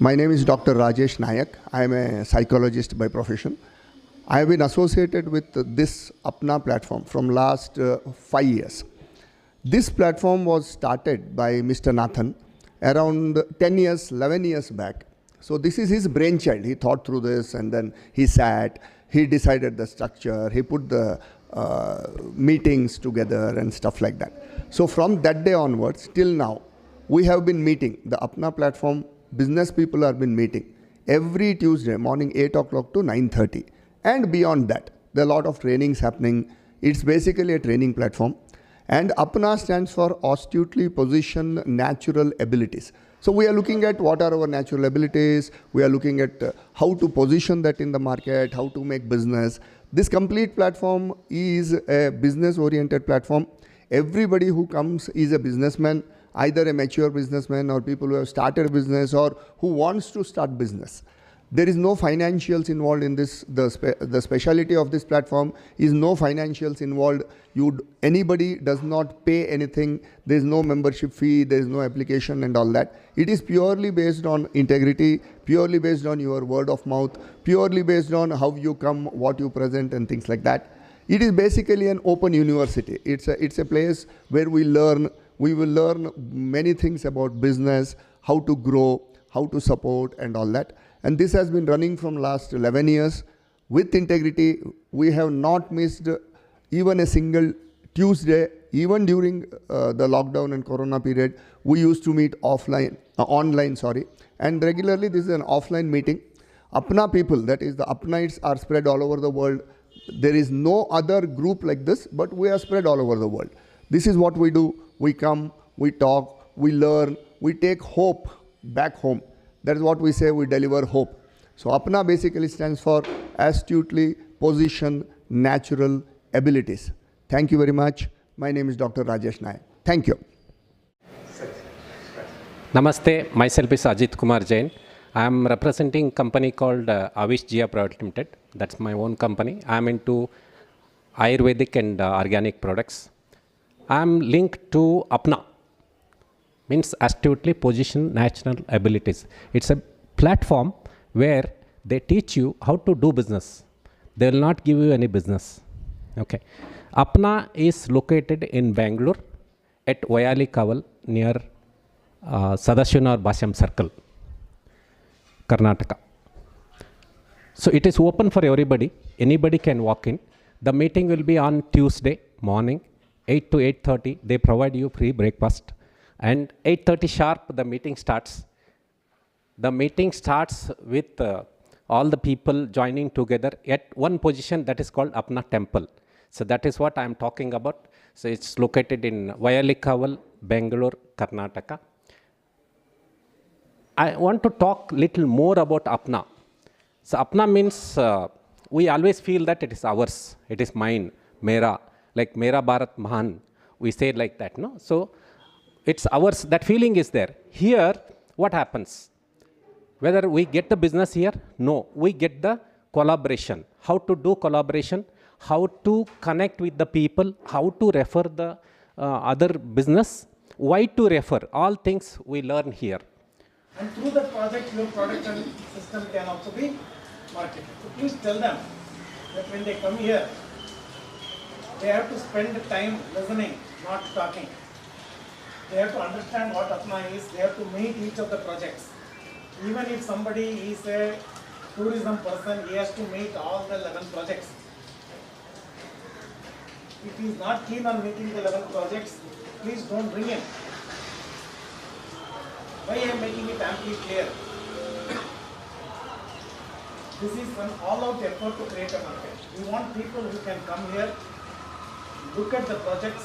My name is Dr. Rajesh Nayak. I am a psychologist by profession. I have been associated with this Apna platform from last 5 years. This platform was started by Mr. Nathan around 10 years, 11 years back. So this is his brainchild. He thought through this and then he sat, he decided the structure, he put the meetings together and stuff like that. So from that day onwards till now, we have been meeting. The Apna platform business people have been meeting every Tuesday morning 8 o'clock to 9:30. And beyond that, there are a lot of trainings happening. It's basically a training platform. And Apna stands for Astutely Positioned Natural Abilities. So we are looking at what are our natural abilities. We are looking at how to position that in the market, how to make business. This complete platform is a business-oriented platform. Everybody who comes is a businessman, either a mature businessman or people who have started a business or who wants to start business. There is no financials involved in this. The speciality of this platform is no financials involved. Anybody does not pay anything. There is no membership fee. There is no application and all that. It is purely based on integrity, purely based on your word of mouth, purely based on how you come, what you present and things like that. It is basically an open university. It's a place where we will learn many things about business, how to grow, how to support and all that. And this has been running from last 11 years with integrity. We have not missed even a single Tuesday, even during the lockdown and Corona period. We used to meet online, and regularly this is an offline meeting. Apna people, that is the Apnites, are spread all over the world. There is no other group like this, but we are spread all over the world. This is what we do. We come, we talk, we learn, we take hope back home. That is what we say, we deliver hope. So Apna basically stands for Astutely Positioned Natural Abilities. Thank you very much. My name is Dr. Rajesh Nayak. Thank you. Namaste, myself is Ajit Kumar Jain. I am representing a company called Avish Jia Private Limited. That's my own company. I am into Ayurvedic and organic products. I am linked to Apna. Means Astutely Positioned Natural Abilities. It's a platform where they teach you how to do business. They will not give you any business. Okay. Apna is located in Bangalore at Vayali Kaval near Sadashivanur Bhasyam Circle, Karnataka. So it is open for everybody. Anybody can walk in. The meeting will be on Tuesday morning, 8 to 8:30. They provide you free breakfast. And 8:30 sharp, the meeting starts. The meeting starts with all the people joining together at one position that is called Apna Temple. So that is what I am talking about. So it's located in Vayali Kaval, Bangalore, Karnataka. I want to talk little more about Apna. So Apna means we always feel that it is ours, it is mine, Mera, like Mera Bharat Mahan. We say like that, no? So it's ours, that feeling is there. Here, what happens? Whether we get the business here? No, we get the collaboration. How to do collaboration, how to connect with the people, how to refer the other business, why to refer, all things we learn here. And through the project, your product and system can also be marketed. So please tell them that when they come here, they have to spend the time listening, not talking. They have to understand what Apna is. They have to meet each of the projects. Even if somebody is a tourism person, he has to meet all the 11 projects. If he is not keen on meeting the 11 projects, please don't bring him. Why I am making it amply clear? This is an all-out effort to create a market. We want people who can come here, look at the projects,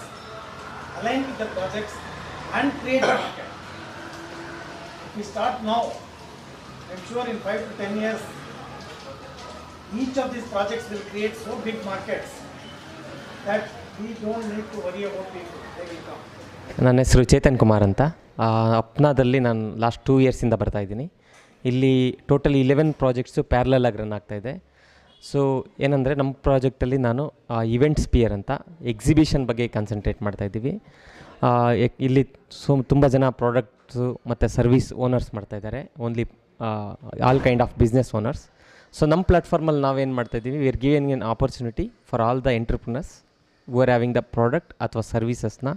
align with the projects, and create a market. If we start now, I'm sure in 5 to 10 years, each of these projects will create so big markets that we don't need to worry about people. They will come. ನನ್ನ ಹೆಸರು ಚೇತನ್ ಕುಮಾರ್ ಅಂತ. ಅಪ್ನಾದಲ್ಲಿ ನಾನು last 2 ಇಯರ್ಸಿಂದ ಬರ್ತಾಯಿದ್ದೀನಿ. ಇಲ್ಲಿ totally 11 projects parallel ಆಗಿ run ಆಗ್ತಾಯಿದೆ. So ಏನಂದರೆ ನಮ್ಮ ಪ್ರಾಜೆಕ್ಟಲ್ಲಿ ನಾನು ಇವೆಂಟ್ ಸ್ಪಿಯರ್ ಅಂತ ಎಕ್ಸಿಬಿಷನ್ ಬಗ್ಗೆ ಕಾನ್ಸಂಟ್ರೇಟ್ ಮಾಡ್ತಾಯಿದ್ದೀವಿ. ಇಲ್ಲಿ ತುಂಬ ಜನ ಪ್ರಾಡಕ್ಟ್ಸು ಮತ್ತು ಸರ್ವಿಸ್ ಓನರ್ಸ್ ಮಾಡ್ತಾಯಿದ್ದಾರೆ. Only all kind of business owners. So ನಮ್ಮ ಪ್ಲ್ಯಾಟ್ಫಾರ್ಮಲ್ಲಿ ನಾವೇನು ಮಾಡ್ತಾಯಿದ್ದೀವಿ, we are giving N opportunity for all the entrepreneurs who are having the product ಅಥವಾ ಸರ್ವೀಸಸ್ನ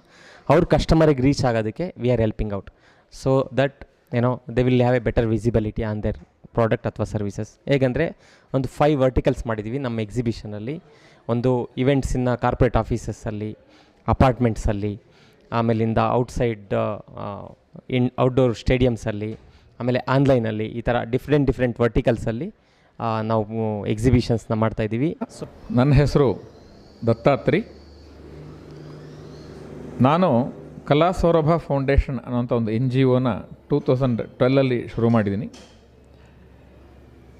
ಅವ್ರ ಕಸ್ಟಮರಿಗೆ ರೀಚ್ ಆಗೋದಕ್ಕೆ we are helping out. So that they will have A better visibility on there product ಅಥವಾ services. ಹೇಗೆಂದರೆ ಒಂದು 5 verticals ಮಾಡಿದ್ದೀವಿ ನಮ್ಮ ಎಕ್ಸಿಬಿಷನಲ್ಲಿ. ಒಂದು ಇವೆಂಟ್ಸಿನ corporate ಆಫೀಸಸ್ಸಲ್ಲಿ, ಅಪಾರ್ಟ್ಮೆಂಟ್ಸಲ್ಲಿ, ಆಮೇಲಿಂದ ಔಟ್ಸೈಡ್ ಔಟ್ಡೋರ್ ಸ್ಟೇಡಿಯಮ್ಸಲ್ಲಿ, ಆಮೇಲೆ ಆನ್ಲೈನಲ್ಲಿ, ಈ ಥರ ಡಿಫ್ರೆಂಟ್ ವರ್ಟಿಕಲ್ಸಲ್ಲಿ ನಾವು ಎಕ್ಸಿಬಿಷನ್ಸ್ನ ಮಾಡ್ತಾಯಿದ್ದೀವಿ. ಸೊ ನನ್ನ ಹೆಸರು ದತ್ತಾತ್ರಿ. ನಾನು ಕಲಾ ಸೌರಭ ಫೌಂಡೇಶನ್ ಅನ್ನೋಂಥ ಒಂದು NGOನ 2012 ಶುರು ಮಾಡಿದ್ದೀನಿ.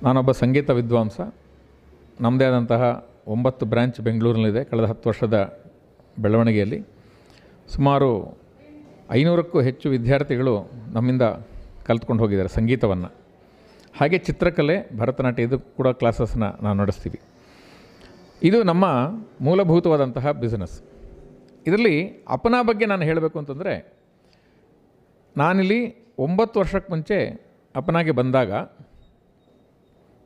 ನಾನೊಬ್ಬ ಸಂಗೀತ ವಿದ್ವಾಂಸ. ನಮ್ಮದೇ ಆದಂತಹ 9 ಬ್ರ್ಯಾಂಚ್ ಬೆಂಗಳೂರಿನಲ್ಲಿದೆ. ಕಳೆದ 10 ವರ್ಷದ ಬೆಳವಣಿಗೆಯಲ್ಲಿ ಸುಮಾರು 500ಕ್ಕೂ ಹೆಚ್ಚು ವಿದ್ಯಾರ್ಥಿಗಳು ನಮ್ಮಿಂದ ಕಲ್ತ್ಕೊಂಡು ಹೋಗಿದ್ದಾರೆ ಸಂಗೀತವನ್ನು. ಹಾಗೆ ಚಿತ್ರಕಲೆ, ಭರತನಾಟ್ಯ ಇದು ಕೂಡ ಕ್ಲಾಸಸ್ನ ನಾವು ನಡೆಸ್ತೀವಿ. ಇದು ನಮ್ಮ ಮೂಲಭೂತವಾದಂತಹ ಬಿಸ್ನೆಸ್. ಇದರಲ್ಲಿ ಅಪನಾ ಬಗ್ಗೆ ನಾನು ಹೇಳಬೇಕು ಅಂತಂದರೆ, ನಾನಿಲ್ಲಿ 9 ವರ್ಷಕ್ಕೆ ಮುಂಚೆ ಅಪನಾಗೆ ಬಂದಾಗ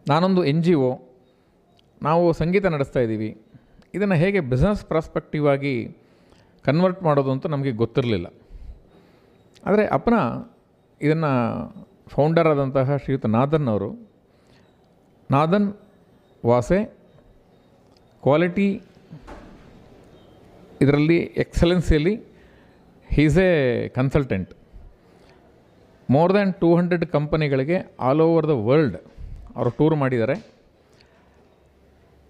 ನಾನೊಂದು NGO, ನಾವು ಸಂಗೀತ ನಡೆಸ್ತಾ ಇದ್ದೀವಿ, ಇದನ್ನು ಹೇಗೆ ಬಿಸ್ನೆಸ್ ಪ್ರಾಸ್ಪೆಕ್ಟಿವ್ ಆಗಿ ಕನ್ವರ್ಟ್ ಮಾಡೋದು ಅಂತ ನಮಗೆ ಗೊತ್ತಿರಲಿಲ್ಲ. ಆದರೆ ಅಪನಾ ಇದನ್ನು ಫೌಂಡರ್ ಆದಂತಹ ಶ್ರೀಯುತ ನಾದನ್ ಅವರು, ನಾದನ್ ವಾಸೆ ಕ್ವಾಲಿಟಿ ಇದರಲ್ಲಿ ಎಕ್ಸಲೆನ್ಸಿಯಲ್ಲಿ he's a consultant. More than 200 ಕಂಪನಿಗಳಿಗೆ ಆಲ್ ಓವರ್ ದ ವರ್ಲ್ಡ್ ಅವರು ಟೂರ್ ಮಾಡಿದ್ದಾರೆ.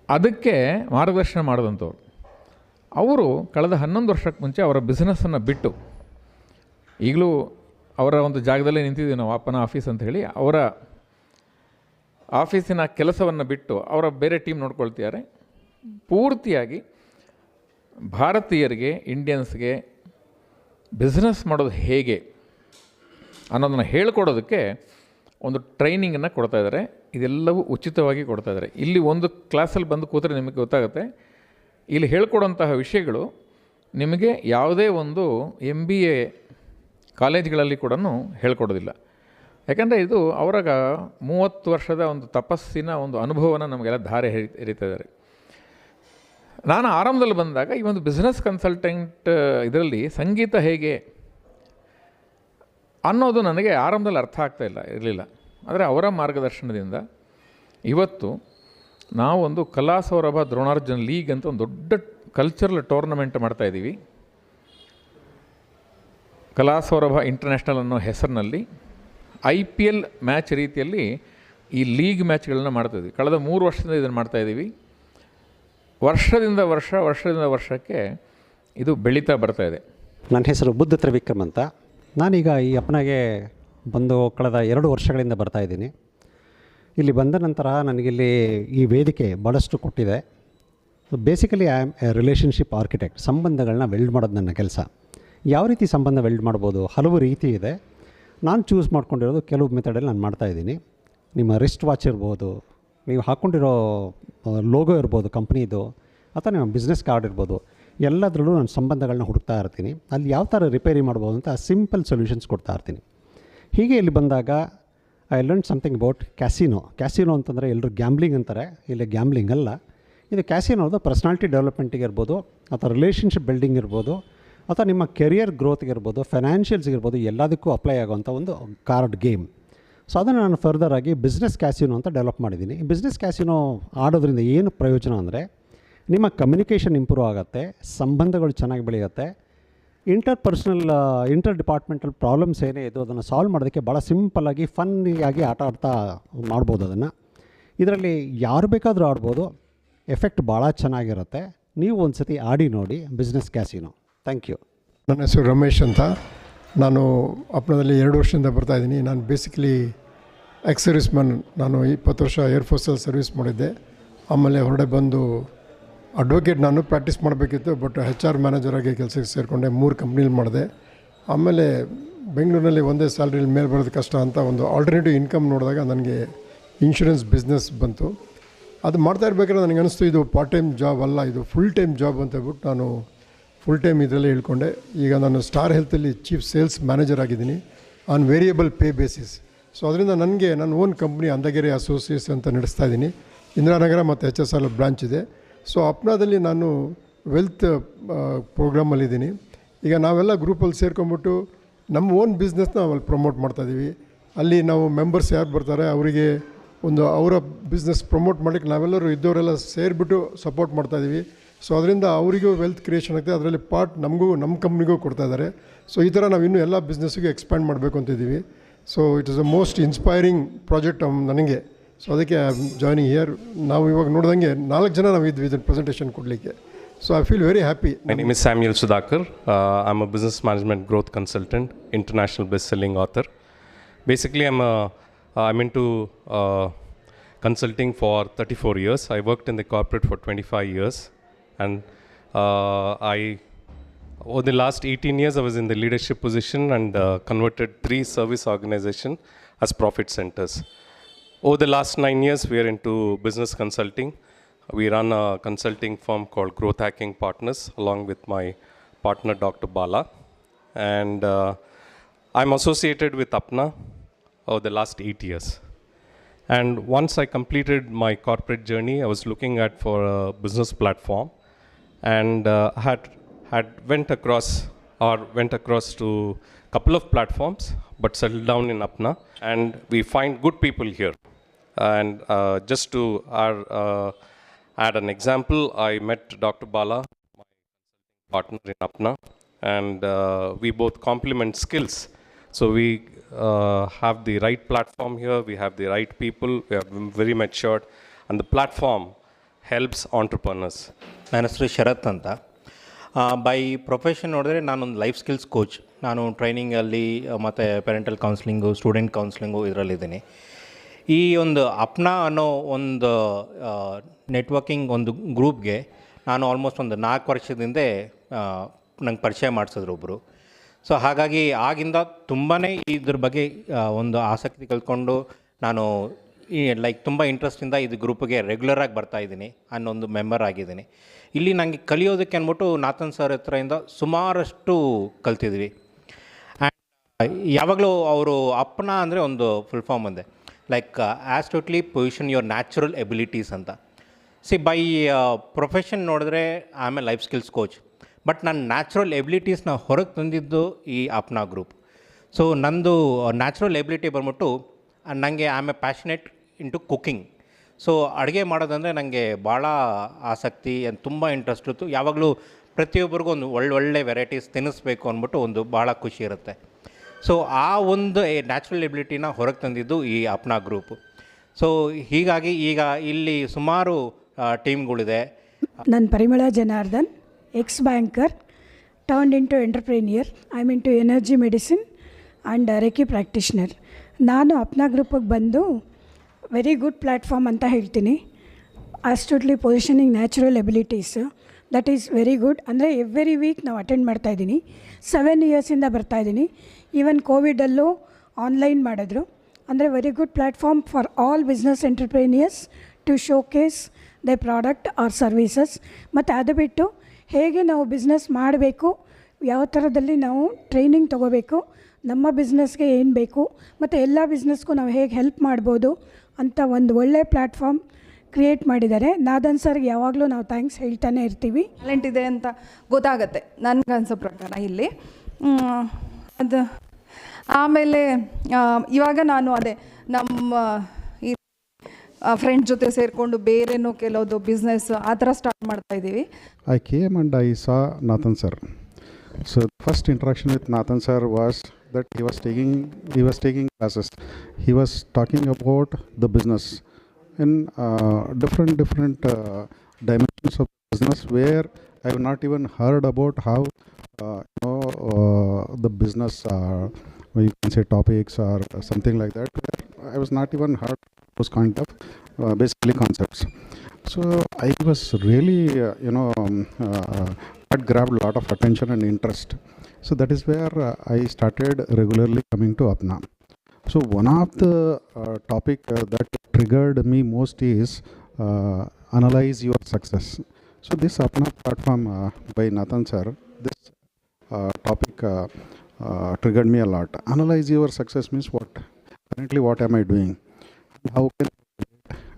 ಅದಕ್ಕೆ ಮಾರ್ಗದರ್ಶನ ಮಾಡಿದಂಥವ್ರು ಅವರು. ಕಳೆದ 11 ವರ್ಷಕ್ಕೆ ಮುಂಚೆ ಅವರ ಬಿಸ್ನೆಸ್ಸನ್ನು ಬಿಟ್ಟು, ಈಗಲೂ ಅವರ ಒಂದು ಜಾಗದಲ್ಲೇ ನಿಂತಿದ್ದೀವಿ ನಾವು, ಅಪ್ಪನ ಆಫೀಸ್ ಅಂತ ಹೇಳಿ, ಅವರ ಆಫೀಸಿನ ಕೆಲಸವನ್ನು ಬಿಟ್ಟು ಅವರ ಬೇರೆ ಟೀಮ್ ನೋಡ್ಕೊಳ್ತಿದ್ದಾರೆ. ಪೂರ್ತಿಯಾಗಿ ಭಾರತೀಯರಿಗೆ, ಇಂಡಿಯನ್ಸ್ಗೆ ಬಿಸ್ನೆಸ್ ಮಾಡೋದು ಹೇಗೆ ಅನ್ನೋದನ್ನು ಹೇಳ್ಕೊಡೋದಕ್ಕೆ ಒಂದು ಟ್ರೈನಿಂಗನ್ನು ಕೊಡ್ತಾಯಿದ್ದಾರೆ. ಇದೆಲ್ಲವೂ ಉಚಿತವಾಗಿ ಕೊಡ್ತಾಯಿದ್ದಾರೆ. ಇಲ್ಲಿ ಒಂದು ಕ್ಲಾಸಲ್ಲಿ ಬಂದು ಕೂತ್ರೆ ನಿಮಗೆ ಗೊತ್ತಾಗುತ್ತೆ, ಇಲ್ಲಿ ಹೇಳ್ಕೊಡೋಂತಹ ವಿಷಯಗಳು ನಿಮಗೆ ಯಾವುದೇ ಒಂದು MBA ಕಾಲೇಜ್ಗಳಲ್ಲಿ ಕೂಡ ಹೇಳ್ಕೊಡೋದಿಲ್ಲ. ಯಾಕಂದರೆ ಇದು ಅವರಾಗ 30 ವರ್ಷದ ಒಂದು ತಪಸ್ಸಿನ ಒಂದು ಅನುಭವನ ನಮಗೆಲ್ಲ ಧಾರೆ ಎರಿತಾ ಇದ್ದಾರೆ. ನಾನು ಆರಂಭದಲ್ಲಿ ಬಂದಾಗ ಈ ಒಂದು ಬಿಸ್ನೆಸ್ ಕನ್ಸಲ್ಟೆಂಟ್ ಇದರಲ್ಲಿ ಸಂಗೀತ ಹೇಗೆ ಅನ್ನೋದು ನನಗೆ ಆರಂಭದಲ್ಲಿ ಅರ್ಥ ಇರಲಿಲ್ಲ. ಆದರೆ ಅವರ ಮಾರ್ಗದರ್ಶನದಿಂದ ಇವತ್ತು ನಾವೊಂದು ಕಲಾ ಸೌರಭ ದ್ರೋಣಾರ್ಜುನ ಲೀಗ್ ಅಂತ ಒಂದು ದೊಡ್ಡ ಕಲ್ಚರಲ್ ಟೂರ್ನಮೆಂಟ್ ಮಾಡ್ತಾಯಿದ್ದೀವಿ. ಕಲಾ ಸೌರಭ ಇಂಟರ್ನ್ಯಾಷನಲ್ ಅನ್ನೋ ಹೆಸರಿನಲ್ಲಿ IPL ಮ್ಯಾಚ್ ರೀತಿಯಲ್ಲಿ ಈ ಲೀಗ್ ಮ್ಯಾಚ್ಗಳನ್ನ ಮಾಡ್ತಾಯಿದ್ವಿ. ಕಳೆದ 3 ವರ್ಷದಿಂದ ಇದನ್ನು ಮಾಡ್ತಾಯಿದ್ದೀವಿ. ವರ್ಷದಿಂದ ವರ್ಷಕ್ಕೆ ಇದು ಬೆಳೀತಾ ಬರ್ತಾಯಿದೆ. ನನ್ನ ಹೆಸರು ಬುದ್ಧ ತ್ರಿವಿಕ್ರಮ್ ಅಂತ. ನಾನೀಗ ಈ ಅಪ್ಪನಾಗೆ ಬಂದು ಕಳೆದ 2 ವರ್ಷಗಳಿಂದ ಬರ್ತಾಯಿದ್ದೀನಿ. ಇಲ್ಲಿ ಬಂದ ನಂತರ ನನಗಿಲ್ಲಿ ಈ ವೇದಿಕೆ ಭಾಳಷ್ಟು ಕೊಟ್ಟಿದೆ. Basically I am a relationship architect. ಸಂಬಂಧಗಳನ್ನ ವೆಲ್ಡ್ ಮಾಡೋದು ನನ್ನ ಕೆಲಸ. ಯಾವ ರೀತಿ ಸಂಬಂಧ ವೆಲ್ಡ್ ಮಾಡ್ಬೋದು, ಹಲವು ರೀತಿ ಇದೆ. ನಾನು ಚೂಸ್ ಮಾಡ್ಕೊಂಡಿರೋದು ಕೆಲವು ಮೆಥಡಲ್ಲಿ ನಾನು ಮಾಡ್ತಾಯಿದ್ದೀನಿ. ನಿಮ್ಮ ರಿಸ್ಟ್ ವಾಚ್ ಇರ್ಬೋದು, ನೀವು ಹಾಕ್ಕೊಂಡಿರೋ ಲೋಗೋ ಇರ್ಬೋದು ಕಂಪ್ನಿದು, ಅಥವಾ ನಿಮ್ಮ ಬಿಸ್ನೆಸ್ ಕಾರ್ಡ್ ಇರ್ಬೋದು, ಎಲ್ಲದರಲ್ಲೂ ನಾನು ಸಂಬಂಧಗಳನ್ನ ಹುಡುಕ್ತಾ ಇರ್ತೀನಿ. ಅಲ್ಲಿ ಯಾವ ಥರ ರಿಪೇರಿ ಮಾಡ್ಬೋದು ಅಂತ ಸಿಂಪಲ್ ಸೊಲ್ಯೂಷನ್ಸ್ ಕೊಡ್ತಾ ಇರ್ತೀನಿ. ಹೀಗೆ ಇಲ್ಲಿ ಬಂದಾಗ I learn something about casino. Casino ಅಂತಂದರೆ ಎಲ್ಲರೂ ಗ್ಯಾಮ್ಲಿಂಗ್ ಅಂತಾರೆ, ಇಲ್ಲಿ ಗ್ಯಾಮ್ಲಿಂಗ್ ಅಲ್ಲ. ಇದು ಕ್ಯಾಸಿನೋದು ಪರ್ಸ್ನಾಲಿಟಿ ಡೆವಲಪ್ಮೆಂಟಿಗೆ ಇರ್ಬೋದು, ಅಥವಾ ರಿಲೇಷನ್ಶಿಪ್ ಬಿಲ್ಡಿಂಗ್ ಇರ್ಬೋದು, ಅಥವಾ ನಿಮ್ಮ ಕೆರಿಯರ್ ಗ್ರೋತ್ಗೆ ಇರ್ಬೋದು, ಫೈನಾನ್ಷಿಯಲ್ಸ್ಗೆ ಇರ್ಬೋದು, ಎಲ್ಲದಕ್ಕೂ ಅಪ್ಲೈ ಆಗೋವಂಥ ಒಂದು ಕಾರ್ಡ್ ಗೇಮ್. ಸೊ ಅದನ್ನು ನಾನು ಫರ್ದರ್ ಆಗಿ ಬಿಸ್ನೆಸ್ ಕ್ಯಾಸಿನೋ ಅಂತ ಡೆವಲಪ್ ಮಾಡಿದ್ದೀನಿ. ಈ ಬಿಸ್ನೆಸ್ ಕ್ಯಾಸಿನೋ ಆಡೋದ್ರಿಂದ ಏನು ಪ್ರಯೋಜನ ಅಂದರೆ, ನಿಮ್ಮ ಕಮ್ಯುನಿಕೇಷನ್ ಇಂಪ್ರೂವ್ ಆಗುತ್ತೆ, ಸಂಬಂಧಗಳು ಚೆನ್ನಾಗಿ ಬೆಳೆಯುತ್ತೆ, ಇಂಟರ್ ಡಿಪಾರ್ಟ್ಮೆಂಟಲ್ ಪ್ರಾಬ್ಲಮ್ಸ್ ಏನೇ ಇದು ಅದನ್ನು ಸಾಲ್ವ್ ಮಾಡೋದಕ್ಕೆ ಭಾಳ ಸಿಂಪಲ್ಲಾಗಿ ಫನ್ನಿಯಾಗಿ ಆಟ ಆಡ್ತಾ ಮಾಡ್ಬೋದು. ಅದನ್ನು ಇದರಲ್ಲಿ ಯಾರು ಬೇಕಾದರೂ ಆಡ್ಬೋದು. ಎಫೆಕ್ಟ್ ಭಾಳ ಚೆನ್ನಾಗಿರುತ್ತೆ. ನೀವು ಒಂದು ಸತಿ ಆಡಿ ನೋಡಿ ಬಿಸ್ನೆಸ್ ಕ್ಯಾಸಿನೋ. Thank you. ನನ್ನ ಹೆಸರು ರಮೇಶ್ ಅಂತ. ನಾನು ಅಪ್ನಾದಲ್ಲಿ 2 ವರ್ಷದಿಂದ ಬರ್ತಾಯಿದ್ದೀನಿ. ನಾನು ಬೇಸಿಕಲಿ ಎಕ್ಸ್ ಸರ್ವಿಸ್ ಮ್ಯಾನ್. ನಾನು 20 ವರ್ಷ ಏರ್ಫೋರ್ಸಲ್ಲಿ ಸರ್ವಿಸ್ ಮಾಡಿದ್ದೆ. ಆಮೇಲೆ ಹೊರಡೆ ಬಂದು ಅಡ್ವೊಕೇಟ್ ನಾನು ಪ್ರಾಕ್ಟೀಸ್ ಮಾಡಬೇಕಿತ್ತು, ಬಟ್ HR ಮ್ಯಾನೇಜರಾಗಿ ಕೆಲಸಕ್ಕೆ ಸೇರಿಕೊಂಡೆ. 3 ಕಂಪ್ನಿಲಿ ಮಾಡಿದೆ. ಆಮೇಲೆ ಬೆಂಗಳೂರಿನಲ್ಲಿ ಒಂದೇ ಸ್ಯಾಲ್ರಿಲಿ ಮೇಲೆ ಬರೋದು ಕಷ್ಟ ಅಂತ ಒಂದು ಆಲ್ಟರ್ನೇಟಿವ್ ಇನ್ಕಮ್ ನೋಡಿದಾಗ ನನಗೆ ಇನ್ಶೂರೆನ್ಸ್ ಬಿಸ್ನೆಸ್ ಬಂತು. ಅದು ಮಾಡ್ತಾ ಇರಬೇಕಾದ್ರೆ ನನಗೆ ಅನಿಸ್ತು ಇದು ಪಾರ್ಟ್ ಟೈಮ್ ಜಾಬ್ ಅಲ್ಲ, ಇದು ಫುಲ್ ಟೈಮ್ ಜಾಬ್ ಅಂತ ಹೇಳ್ಬಿಟ್ಟು ನಾನು ಫುಲ್ ಟೈಮ್ ಇದರಲ್ಲೇ ಹೇಳ್ಕೊಂಡೆ. ಈಗ ನಾನು ಸ್ಟಾರ್ ಹೆಲ್ತಲ್ಲಿ ಚೀಫ್ ಸೇಲ್ಸ್ ಮ್ಯಾನೇಜರ್ ಆಗಿದ್ದೀನಿ on variable pay basis. So ಅದರಿಂದ ನನಗೆ ನನ್ನ ಓನ್ ಕಂಪ್ನಿ ಅಂಧಗೆರೆ ಅಸೋಸಿಯೇಷನ್ ಅಂತ ನಡೆಸ್ತಾ ಇದ್ದೀನಿ. ಇಂದಿರಾನಗರ ಮತ್ತು HSR ಬ್ರಾಂಚ್ ಇದೆ. ಸೊ ಅಪ್ನಾದಲ್ಲಿ ನಾನು ವೆಲ್ತ್ ಪ್ರೋಗ್ರಾಮಲ್ಲಿದ್ದೀನಿ. ಈಗ ನಾವೆಲ್ಲ ಗ್ರೂಪಲ್ಲಿ ಸೇರ್ಕೊಂಬಿಟ್ಟು ನಮ್ಮ ಓನ್ ಬಿಸ್ನೆಸ್ನ ಅಲ್ಲಿ ಪ್ರಮೋಟ್ ಮಾಡ್ತಾಯಿದ್ದೀವಿ. ಅಲ್ಲಿ ನಾವು ಮೆಂಬರ್ಸ್ ಯಾರು ಬರ್ತಾರೆ ಅವರಿಗೆ ಒಂದು ಅವರ ಬಿಸ್ನೆಸ್ ಪ್ರಮೋಟ್ ಮಾಡಲಿಕ್ಕೆ ನಾವೆಲ್ಲರೂ ಇದ್ದವರೆಲ್ಲ ಸೇರಿಬಿಟ್ಟು ಸಪೋರ್ಟ್ ಮಾಡ್ತಾಯಿದ್ದೀವಿ. ಸೊ ಅದರಿಂದ ಅವರಿಗೂ ವೆಲ್ತ್ ಕ್ರಿಯೇಷನ್ ಆಗ್ತದೆ, ಅದರಲ್ಲಿ ಪಾರ್ಟ್ ನಮಗೂ ನಮ್ಮ ಕಂಪ್ನಿಗೂ ಕೊಡ್ತಾ ಇದ್ದಾರೆ. ಸೊ ಈ ಥರ ನಾವು ಇನ್ನೂ ಎಲ್ಲ ಬಿಸ್ನೆಸ್ಸಿಗೆ ಎಕ್ಸ್ಪ್ಯಾಂಡ್ ಮಾಡಬೇಕು ಅಂತಿದ್ದೀವಿ. So it is a most inspiring project ನನಗೆ. ಸೊ ಅದಕ್ಕೆ ಐ ಆಮ್ ಜಾಯ್ನಿಂಗ್ ಹಿಯರ್. ನಾವು ಇವಾಗ ನೋಡಿದಂಗೆ 4 ಜನ ನಾವು ಇದ್ವಿ ಇದನ್ನು ಪ್ರೆಸೆಂಟೇಷನ್ ಕೊಡಲಿಕ್ಕೆ. So I feel very happy. My name is Samuel Sudhakar. I'm a business management growth consultant, international best-selling author. Basically, I'm into consulting for 34 years. I worked in the corporate for 25 years, and over the last 18 years, I was in the leadership position and converted 3 service organizations as profit centers. Over the last 9 years, we are into business consulting. We run a consulting firm called Growth Hacking Partners along with my partner Dr. Bala, and I'm associated with Apna over the last 8 years. And once I completed my corporate journey, I was looking at for a business platform, and had went across to a couple of platforms, but settled down in Apna, and we find good people here. And just to add an example, I met Dr. Bala, my partner in Apna, and we both complement skills. So we have the right platform here, we have the right people, we are very matured, and the platform helps entrepreneurs. ನನ್ನ ಹೆಸರು ಶರತ್ ಅಂತ. By profession ನೋಡಿದ್ರೆ ನಾನೊಂದು life skills coach. ನಾನು ಟ್ರೈನಿಂಗಲ್ಲಿ ಮತ್ತು parental counselling, student counselling ಇದರಲ್ಲಿದ್ದೀನಿ. ಈ ಒಂದು ಅಪ್ನಾ ಅನ್ನೋ ಒಂದು ನೆಟ್ವರ್ಕಿಂಗ್ ಒಂದು ಗ್ರೂಪ್ಗೆ ನಾನು ಆಲ್ಮೋಸ್ಟ್ ಒಂದು 4 ವರ್ಷದಿಂದ ನಂಗೆ ಪರಿಚಯ ಮಾಡಿಸಿದ್ರು ಒಬ್ಬರು. ಸೊ ಹಾಗಾಗಿ ಆಗಿಂದ ತುಂಬಾ ಇದ್ರ ಬಗ್ಗೆ ಒಂದು ಆಸಕ್ತಿ ಕಲ್ತ್ಕೊಂಡು ನಾನು ತುಂಬ ಇಂಟ್ರೆಸ್ಟಿಂದ ಇದು ಗ್ರೂಪ್ಗೆ ರೆಗ್ಯುಲರಾಗಿ ಬರ್ತಾಯಿದ್ದೀನಿ, ಅನ್ನೊಂದು ಮೆಂಬರ್ ಆಗಿದ್ದೀನಿ. ಇಲ್ಲಿ ನನಗೆ ಕಲಿಯೋದಕ್ಕೆ ಅಂದ್ಬಿಟ್ಟು ನಾಥನ್ ಸರ್ ಹತ್ರದಿಂದ ಸುಮಾರಷ್ಟು ಕಲ್ತಿದ್ವಿ. ಆ್ಯಂಡ್ ಯಾವಾಗಲೂ ಅವರು ಅಪ್ನಾ ಅಂದರೆ ಒಂದು ಫುಲ್ ಫಾರ್ಮ್ ಅಂದೆ, like astutely position your natural abilities ಅಂತ. ಬೈ ಪ್ರೊಫೆಷನ್ ನೋಡಿದ್ರೆ I am a life skills coach, but ನನ್ನ ನ್ಯಾಚುರಲ್ ಎಬಿಲಿಟೀಸ್ನ ಹೊರಗೆ ತಂದಿದ್ದು ಈ ಅಪ್ನಾ ಗ್ರೂಪ್. ಸೊ ನಂದು ನ್ಯಾಚುರಲ್ ಎಬಿಲಿಟಿ ಬಂದ್ಬಿಟ್ಟು ನನಗೆ I am a passionate into cooking. So ಅಡುಗೆ ಮಾಡೋದಂದರೆ ನನಗೆ ಭಾಳ ಆಸಕ್ತಿ, ತುಂಬ ಇಂಟ್ರೆಸ್ಟ್ ಇತ್ತು. ಯಾವಾಗಲೂ ಪ್ರತಿಯೊಬ್ಬರಿಗೂ ಒಂದು ಒಳ್ಳೊಳ್ಳೆ ವೆರೈಟೀಸ್ ತಿನ್ನಿಸ್ಬೇಕು ಅಂದ್ಬಿಟ್ಟು ಒಂದು ಭಾಳ ಖುಷಿ ಇರುತ್ತೆ. ಸೊ ಆ ಒಂದು ನ್ಯಾಚುರಲ್ ಎಬಿಲಿಟಿನ ಹೊರಗೆ ತಂದಿದ್ದು ಈ ಅಪ್ನಾ ಗ್ರೂಪು. ಸೊ ಹೀಗಾಗಿ ಈಗ ಇಲ್ಲಿ ಸುಮಾರು ಟೀಮ್ಗಳಿದೆ. ನಾನು Parimala Janardhan, ex banker, turned into entrepreneur. I am into energy medicine and reiki practitioner. ನಾನು ಅಪ್ನಾ ಗ್ರೂಪಿಗೆ ಬಂದು ವೆರಿ ಗುಡ್ ಪ್ಲ್ಯಾಟ್ಫಾರ್ಮ್ ಅಂತ ಹೇಳ್ತೀನಿ. Astutely positioning natural abilities, that is very good. ಅಂದರೆ ಎವ್ರಿ ವೀಕ್ ನಾವು ಅಟೆಂಡ್ ಮಾಡ್ತಾಯಿದ್ದೀನಿ. 7 ಇಯರ್ಸಿಂದ ಬರ್ತಾಯಿದ್ದೀನಿ. ಈವನ್ ಕೋವಿಡಲ್ಲೂ ಆನ್ಲೈನ್ ಮಾಡಿದ್ರು. ಅಂದರೆ very good platform for all business entrepreneurs to showcase the product or services. ಮತ್ತು ಅದು ಬಿಟ್ಟು ಹೇಗೆ ನಾವು ಬಿಸ್ನೆಸ್ ಮಾಡಬೇಕು, ಯಾವ ಥರದಲ್ಲಿ ನಾವು ಟ್ರೈನಿಂಗ್ ತೊಗೋಬೇಕು, ನಮ್ಮ ಬಿಸ್ನೆಸ್ಗೆ ಏನು ಬೇಕು, ಮತ್ತು ಎಲ್ಲ ಬಿಸ್ನೆಸ್ಗೂ ನಾವು ಹೇಗೆ ಹೆಲ್ಪ್ ಮಾಡ್ಬೋದು ಅಂತ ಒಂದು ಒಳ್ಳೆ ಪ್ಲ್ಯಾಟ್ಫಾರ್ಮ್ ಕ್ರಿಯೇಟ್ ಮಾಡಿದ್ದಾರೆ. ನಾದನ್ ಸರ್ಗೆ ಯಾವಾಗಲೂ ನಾವು ಥ್ಯಾಂಕ್ಸ್ ಹೇಳ್ತಾನೆ ಇರ್ತೀವಿ. ಟ್ಯಾಲೆಂಟ್ ಇದೆ ಅಂತ ಗೊತ್ತಾಗುತ್ತೆ ನನಗನ್ಸೋ ಪ್ರಕಾರ ಇಲ್ಲಿ. ಅದು ಆಮೇಲೆ ಇವಾಗ ನಾನು ಅದೇ ನಮ್ಮ ಈ ಫ್ರೆಂಡ್ಸ್ ಜೊತೆ ಸೇರಿಕೊಂಡು ಬೇರೆನೋ ಕೆಲವುದು ಬಿಸ್ನೆಸ್ ಆ ಥರ ಸ್ಟಾರ್ಟ್ ಮಾಡ್ತಾಯಿದ್ದೀವಿ. I came and I saw Nathan sir. So the first interaction with Nathan sir was that he was taking classes. He was talking about the business in different dimensions of business where I have not even heard about how the business you can say topics or something like that. I was not even heard those kind of basically concepts. So I was really that grabbed a lot of attention and interest. So that is where I started regularly coming to Apna. So one of the topic that triggered me most is analyze your success. So this Apna platform by Nathan sir, this topic triggered me a lot. Analyze your success means what? currently what am I doing, how can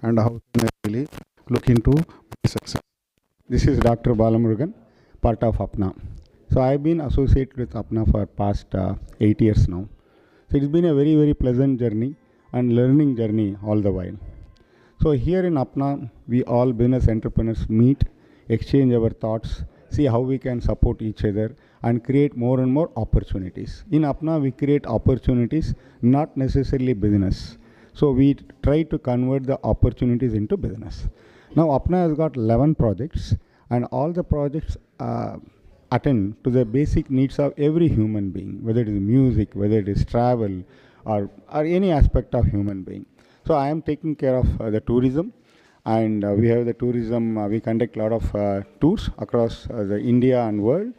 and how can I really look into my success. This is Dr. Balamurugan, part of APNA. So I have been associated with APNA for past 8 years now. So it's been a very, very pleasant journey and learning journey all the while. So here in APNA, we all business entrepreneurs meet, exchange our thoughts, see how we can support each other and create more and more opportunities. In APNA, we create opportunities, not necessarily business. So we try to convert the opportunities into business. Now APNA has got 11 projects, and all the projects attend to the basic needs of every human being, whether it is music, whether it is travel, or any aspect of human being. So I am taking care of the tourism, and we have the tourism, we conduct a lot of tours across the India and world,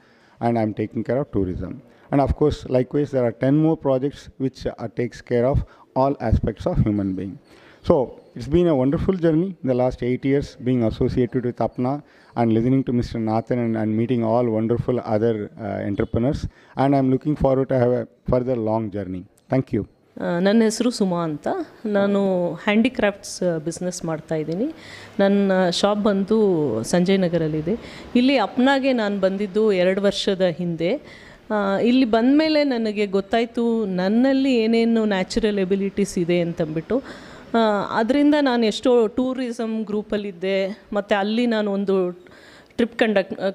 and I am taking care of tourism. And of course, likewise, there are 10 more projects which takes care of all aspects of human being. So it's been a wonderful journey in the last 8 years being associated with APNA and listening to Mr. Nathan and meeting all wonderful other entrepreneurs. And I'm looking forward to have a further long journey. Thank you. ನನ್ನ ಹೆಸರು ಸುಮಾ ಅಂತ. ನಾನು handicrafts business ಮಾಡ್ತಾಯಿದ್ದೀನಿ. ನನ್ನ shop ಬಂದು ಸಂಜಯ್ ನಗರಲ್ಲಿದೆ. ಇಲ್ಲಿ ಅಪ್ನಾಗೆ ನಾನು ಬಂದಿದ್ದು 2 ವರ್ಷದ ಹಿಂದೆ. ಇಲ್ಲಿ ಬಂದ ಮೇಲೆ ನನಗೆ ಗೊತ್ತಾಯಿತು ನನ್ನಲ್ಲಿ ಏನೇನು ನ್ಯಾಚುರಲ್ ಎಬಿಲಿಟೀಸ್ ಇದೆ ಅಂತಂದ್ಬಿಟ್ಟು. ಅದರಿಂದ ನಾನು ಎಷ್ಟೋ ಟೂರಿಸಮ್ ಗ್ರೂಪಲ್ಲಿದ್ದೆ, ಮತ್ತು ಅಲ್ಲಿ ನಾನು ಒಂದು ಟ್ರಿಪ್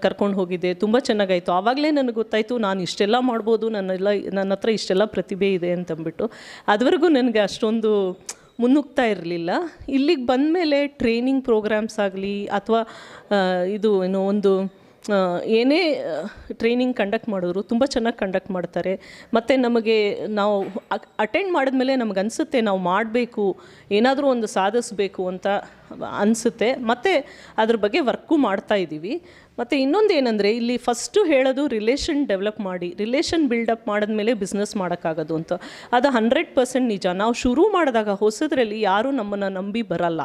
ಕರ್ಕೊಂಡು ಹೋಗಿದ್ದೆ. ತುಂಬ ಚೆನ್ನಾಗಾಯಿತು. ಆವಾಗಲೇ ನನಗೆ ಗೊತ್ತಾಯಿತು ನಾನು ಇಷ್ಟೆಲ್ಲ ಮಾಡ್ಬೋದು, ನನ್ನ ಹತ್ರ ಇಷ್ಟೆಲ್ಲ ಪ್ರತಿಭೆ ಇದೆ ಅಂತಂದ್ಬಿಟ್ಟು. ಅದುವರೆಗೂ ನನಗೆ ಅಷ್ಟೊಂದು ಮುನ್ನುಗ್ತಾ ಇರಲಿಲ್ಲ. ಇಲ್ಲಿಗೆ ಬಂದಮೇಲೆ ಟ್ರೈನಿಂಗ್ ಪ್ರೋಗ್ರಾಮ್ಸ್ ಆಗಲಿ ಅಥವಾ ಇದು ಏನೋ ಒಂದು ಏನೇ ಟ್ರೈನಿಂಗ್ ಕಂಡಕ್ಟ್ ಮಾಡಿದ್ರು ತುಂಬ ಚೆನ್ನಾಗಿ ಕಂಡಕ್ಟ್ ಮಾಡ್ತಾರೆ. ಮತ್ತು ನಮಗೆ ನಾವು ಅಟೆಂಡ್ ಮಾಡಿದ್ಮೇಲೆ ನಮಗೆ ಅನಿಸುತ್ತೆ ನಾವು ಮಾಡಬೇಕು, ಏನಾದರೂ ಒಂದು ಸಾಧಿಸಬೇಕು ಅಂತ ಅನಿಸುತ್ತೆ. ಮತ್ತು ಅದ್ರ ಬಗ್ಗೆ ವರ್ಕು ಮಾಡ್ತಾಯಿದ್ದೀವಿ. ಮತ್ತು ಇನ್ನೊಂದು ಏನಂದರೆ ಇಲ್ಲಿ ಫಸ್ಟು ಹೇಳೋದು ರಿಲೇಷನ್ ಡೆವಲಪ್ ಮಾಡಿ, ರಿಲೇಷನ್ ಬಿಲ್ಡಪ್ ಮಾಡಿದ್ಮೇಲೆ ಬಿಸ್ನೆಸ್ ಮಾಡೋಕ್ಕಾಗೋದು ಅಂತ. ಅದು 100% ನಿಜ. ನಾವು ಶುರು ಮಾಡಿದಾಗ ಹೊಸದ್ರಲ್ಲಿ ಯಾರೂ ನಮ್ಮನ್ನು ನಂಬಿ ಬರಲ್ಲ.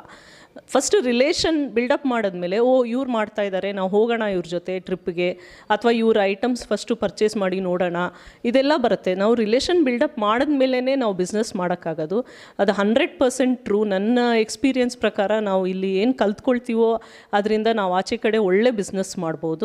ಫಸ್ಟು ರಿಲೇಷನ್ ಬಿಲ್ಡಪ್ ಮಾಡಿದ್ಮೇಲೆ ಇವ್ರು ಮಾಡ್ತಾಯಿದ್ದಾರೆ, ನಾವು ಹೋಗೋಣ ಇವ್ರ ಜೊತೆ ಟ್ರಿಪ್ಗೆ, ಅಥವಾ ಇವ್ರ ಐಟಮ್ಸ್ ಫಸ್ಟು ಪರ್ಚೇಸ್ ಮಾಡಿ ನೋಡೋಣ, ಇದೆಲ್ಲ ಬರುತ್ತೆ. ನಾವು ರಿಲೇಷನ್ ಬಿಲ್ಡಪ್ ಮಾಡಿದ್ಮೇಲೆ ನಾವು ಬಿಸ್ನೆಸ್ ಮಾಡೋಕ್ಕಾಗೋದು. ಅದು 100% ಟ್ರೂ. ನನ್ನ ಎಕ್ಸ್ಪೀರಿಯನ್ಸ್ ಪ್ರಕಾರ ನಾವು ಇಲ್ಲಿ ಏನು ಕಲ್ತ್ಕೊಳ್ತೀವೋ ಅದರಿಂದ ನಾವು ಆಚೆ ಕಡೆ ಒಳ್ಳೆ ಬಿಸ್ನೆಸ್ ಮಾಡ್ಬೋದು.